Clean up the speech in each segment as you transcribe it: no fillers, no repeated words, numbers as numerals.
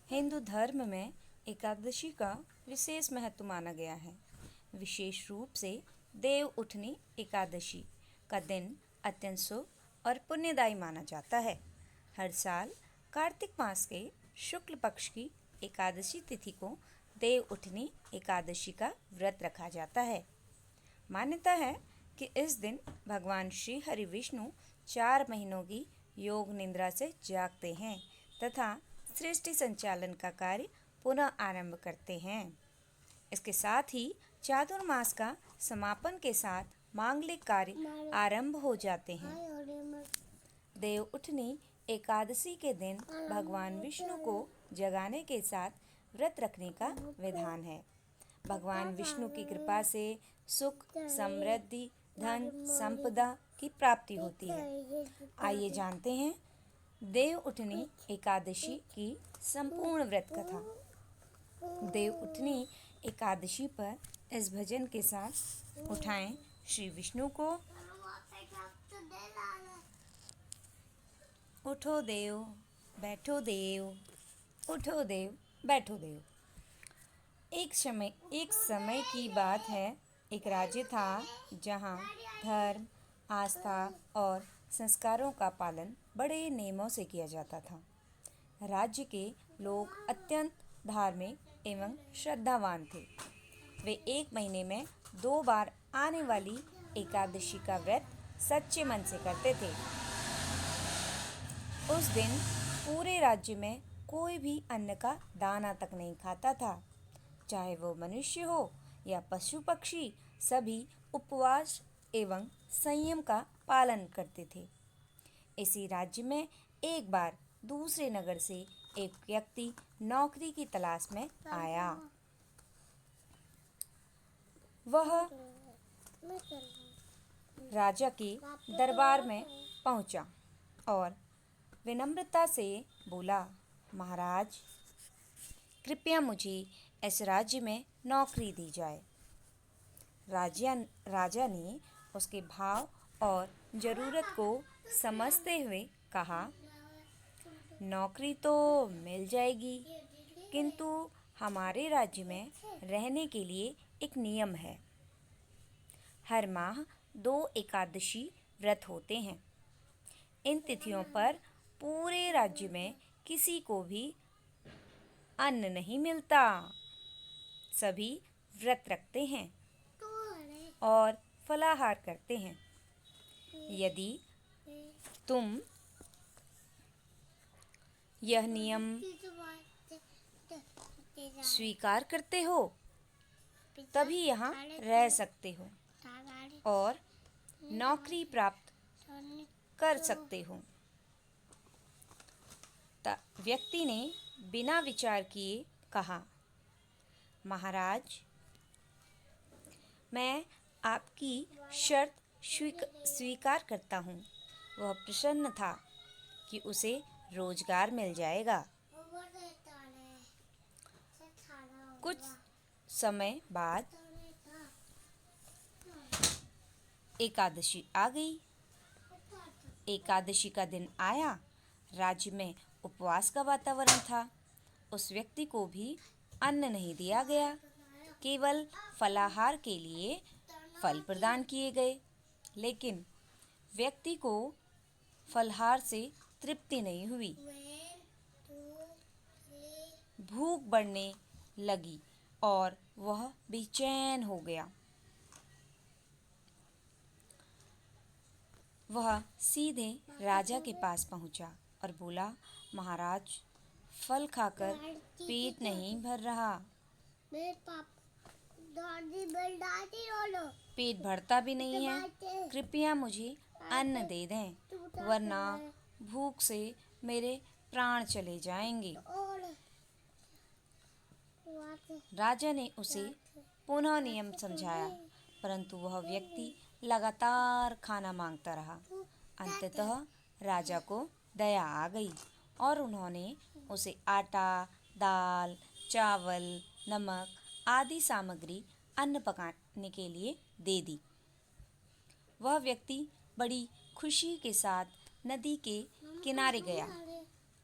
हिंदू धर्म में एकादशी का विशेष महत्व माना गया है। विशेष रूप से देव उठनी एकादशी का दिन अत्यंत शुभ और पुण्यदायी माना जाता है। हर साल कार्तिक मास के शुक्ल पक्ष की एकादशी तिथि को देव उठनी एकादशी का व्रत रखा जाता है। मान्यता है कि इस दिन भगवान श्री हरि विष्णु 4 महीनों की योग निद्रा से जागते हैं तथा सृष्टि संचालन का कार्य पुनः आरंभ करते हैं। इसके साथ ही चातुर्मास का समापन के साथ मांगलिक कार्य आरंभ हो जाते हैं। देव उठनी एकादशी के दिन भगवान विष्णु को जगाने के साथ व्रत रखने का विधान है। भगवान विष्णु की कृपा से सुख, समृद्धि, धन, संपदा की प्राप्ति होती है। आइए जानते हैं देव उठनी एकादशी की संपूर्ण व्रत कथा। देव उठनी एकादशी पर इस भजन के साथ उठाएं श्री विष्णु को। उठो देव, बैठो देव, उठो देव, बैठो देव। एक समय की बात है, एक राज्य था जहाँ धर्म, आस्था और संस्कारों का पालन बड़े नियमों से किया जाता था। राज्य के लोग अत्यंत धार्मिक एवं श्रद्धावान थे। वे 1 महीने में 2 बार आने वाली एकादशी का व्रत सच्चे मन से करते थे। उस दिन पूरे राज्य में कोई भी अन्न का दाना तक नहीं खाता था। चाहे वो मनुष्य हो या पशु पक्षी, सभी उपवास एवं संयम का पालन करते थे। इसी राज्य में एक बार दूसरे नगर से एक व्यक्ति नौकरी की तलाश में आया। वह राजा के दरबार में पहुंचा और विनम्रता से बोला, महाराज, कृपया मुझे इस राज्य में नौकरी दी जाए। राजा ने उसके भाव और ज़रूरत को समझते हुए कहा, नौकरी तो मिल जाएगी, किंतु हमारे राज्य में रहने के लिए एक नियम है। हर माह 2 एकादशी व्रत होते हैं। इन तिथियों पर पूरे राज्य में किसी को भी अन्न नहीं मिलता। सभी व्रत रखते हैं और फलाहार करते हैं। यदि तुम यह नियम स्वीकार करते हो तभी यहाँ रह सकते हो और नौकरी प्राप्त कर सकते हो। व्यक्ति ने बिना विचार किए कहा, महाराज, मैं आपकी शर्त स्वीकार करता हूँ। वह प्रसन्न था कि उसे रोजगार मिल जाएगा। कुछ समय बाद एकादशी आ गई। एकादशी का दिन आया। राज्य में उपवास का वातावरण था। उस व्यक्ति को भी अन्न नहीं दिया गया, केवल फलाहार के लिए फल प्रदान किए गए। लेकिन व्यक्ति को फलाहार से तृप्ति नहीं हुई। भूख बढ़ने लगी और वह बेचैन हो गया। वह सीधे राजा के पास पहुंचा और बोला, महाराज, फल खाकर पेट नहीं भर रहा। पेट भरता भी नहीं है। कृपया मुझे अन्न दे दें, वरना भूख से मेरे प्राण चले जाएंगे। राजा ने उसे पुनः नियम समझाया, परंतु वह व्यक्ति लगातार खाना मांगता रहा। अंततः राजा को दया आ गई और उन्होंने उसे आटा, दाल, चावल, नमक आदि सामग्री अन्न पकाने के लिए दे दी। वह व्यक्ति बड़ी खुशी के साथ नदी के किनारे गया।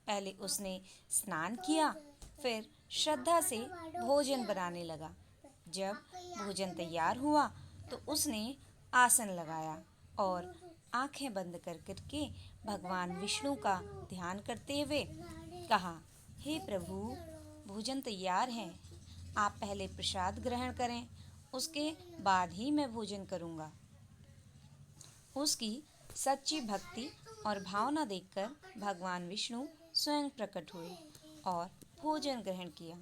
पहले उसने स्नान किया फिर श्रद्धा से भोजन बनाने लगा। जब भोजन तैयार हुआ तो उसने आसन लगाया और आंखें बंद कर करके भगवान विष्णु का ध्यान करते हुए कहा, हे प्रभु, भोजन तैयार है। आप पहले प्रसाद ग्रहण करें, उसके बाद ही मैं भोजन करूंगा। उसकी सच्ची भक्ति और भावना देखकर भगवान विष्णु स्वयं प्रकट हुए और भोजन ग्रहण किया।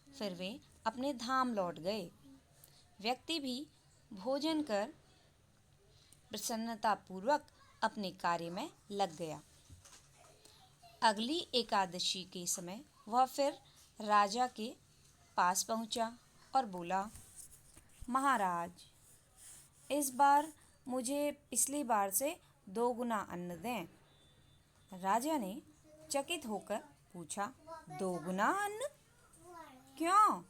फिर वे अपने धाम लौट गए। व्यक्ति भी भोजन कर प्रसन्नतापूर्वक अपने कार्य में लग गया। अगली एकादशी के समय वह फिर राजा के पास पहुंचा और बोला, महाराज, इस बार मुझे पिछली बार से 2 गुना अन्न दें। राजा ने चकित होकर पूछा, 2 गुना अन्न? क्यों?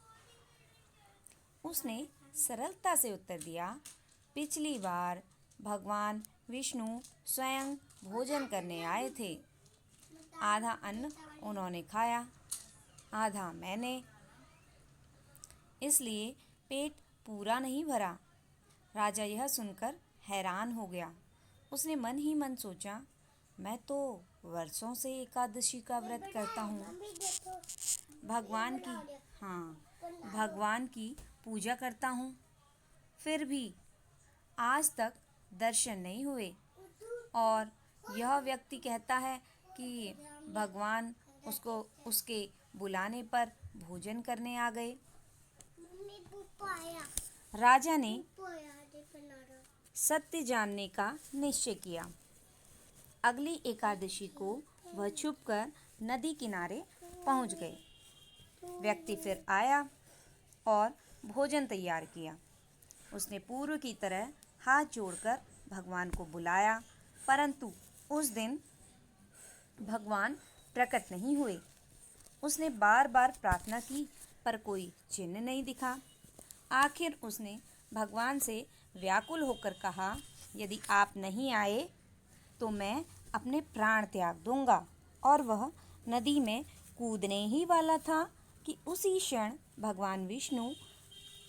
उसने सरलता से उत्तर दिया, पिछली बार भगवान विष्णु स्वयं भोजन करने आए थे। आधा अन्न उन्होंने खाया, आधा मैंने, इसलिए पेट पूरा नहीं भरा। राजा यह सुनकर हैरान हो गया। उसने मन ही मन सोचा, मैं तो वर्षों से एकादशी का व्रत करता हूँ, भगवान की पूजा करता हूँ, फिर भी आज तक दर्शन नहीं हुए। और यह व्यक्ति कहता है कि भगवान उसको उसके बुलाने पर भोजन करने आ गए। राजा ने सत्य जानने का निश्चय किया। अगली एकादशी को वह छुपकर नदी किनारे पहुंच गए। व्यक्ति फिर आया और भोजन तैयार किया। उसने पूर्व की तरह हाथ जोड़कर भगवान को बुलाया, परंतु उस दिन भगवान प्रकट नहीं हुए। उसने बार बार प्रार्थना की पर कोई चिन्ह नहीं दिखा। आखिर उसने भगवान से व्याकुल होकर कहा, यदि आप नहीं आए तो मैं अपने प्राण त्याग दूंगा। और वह नदी में कूदने ही वाला था कि उसी क्षण भगवान विष्णु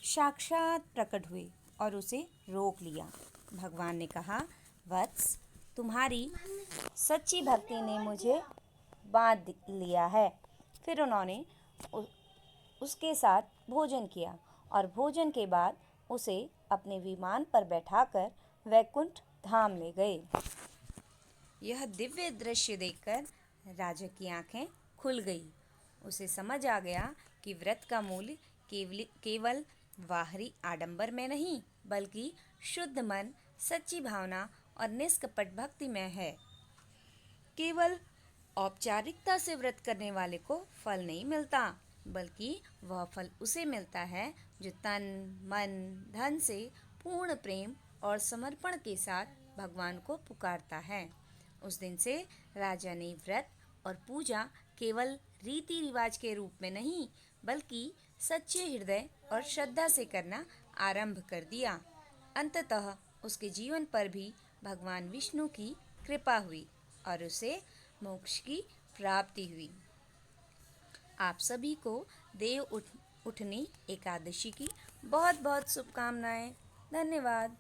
साक्षात प्रकट हुए और उसे रोक लिया। भगवान ने कहा, वत्स, तुम्हारी सच्ची भक्ति ने मुझे बांध लिया है। फिर उन्होंने उसके साथ भोजन किया और भोजन के बाद उसे अपने विमान पर बैठाकर वैकुंठ धाम ले गए। यह दिव्य दृश्य देखकर राजा की आंखें खुल गई। उसे समझ आ गया कि व्रत का मूल्य केवल बाहरी आडंबर में नहीं, बल्कि शुद्ध मन, सच्ची भावना और निष्कपट भक्ति में है। केवल औपचारिकता से व्रत करने वाले को फल नहीं मिलता, बल्कि वह फल उसे मिलता है जो तन, मन, धन से पूर्ण प्रेम और समर्पण के साथ भगवान को पुकारता है। उस दिन से राजा ने व्रत और पूजा केवल रीति रिवाज के रूप में नहीं, बल्कि सच्चे हृदय और श्रद्धा से करना आरंभ कर दिया। अंततः उसके जीवन पर भी भगवान विष्णु की कृपा हुई और उसे मोक्ष की प्राप्ति हुई। आप सभी को देव उठनी एकादशी की बहुत बहुत शुभकामनाएं। धन्यवाद।